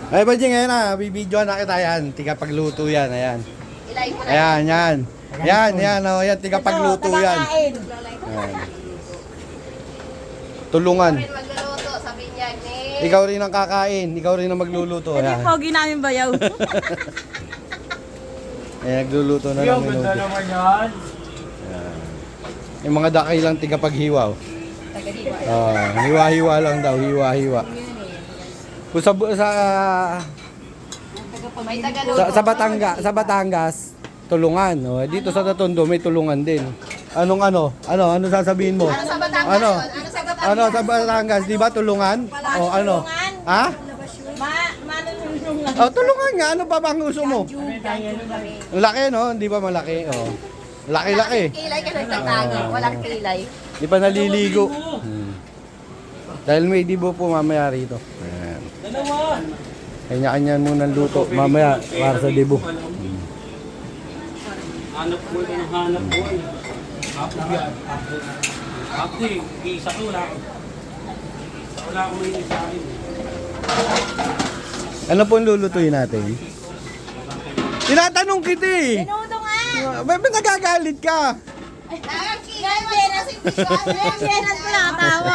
Ay, Bajing, ayan na. Bibidyoan na kita yan. Tiga pagluto yan. Ayan. Ilay mo na. Ayan, yan. Yan. Oh, yan. Tiga pagluto yan. Tagakain. Ayan. Tulungan. Rin magluluto sa binyag ni... Ikaw rin ang kakain. Ikaw rin ang magluluto. Hindi Ayan. pogi namin bayaw. Ayan, nagluluto na ng minuto. naman yan. Yung mga dakay lang tiga paghiwa. Tagadiwa. Hiwa-hiwa lang daw. Hiwa-hiwa. Kung May tagaluto. sa Batangas, tulungan. Oh, dito sa Tondo may tulungan din. Ano sasabihin mo? Ano sa Batangas Ano? yun? Ano sa Batangas? Ano sa Batangas, di ba tulungan? O ano? Ha? Manunulungan. Oh, tulungan nga. Ano pa bang gusto mo? Ang laki, no? Di ba malaki? Oh. Laki-laki. Kilay ka nagtatago. Walang kilay. Di pa naliligo. Dahil may dibo po mamaya rito. Ayan. Kanya-kanya muna luto mamaya para sa dibo. Hanap mo yung hanap mo. Hapo yan. Hapo isa ko wala. Wala akong may sa akin. Ano po ang lulutuin natin? Tinatanong kita eh. Minuto nga. Ba't nagagalit ka? Kilay mo na si Tisha. Kaya ko nakatawa.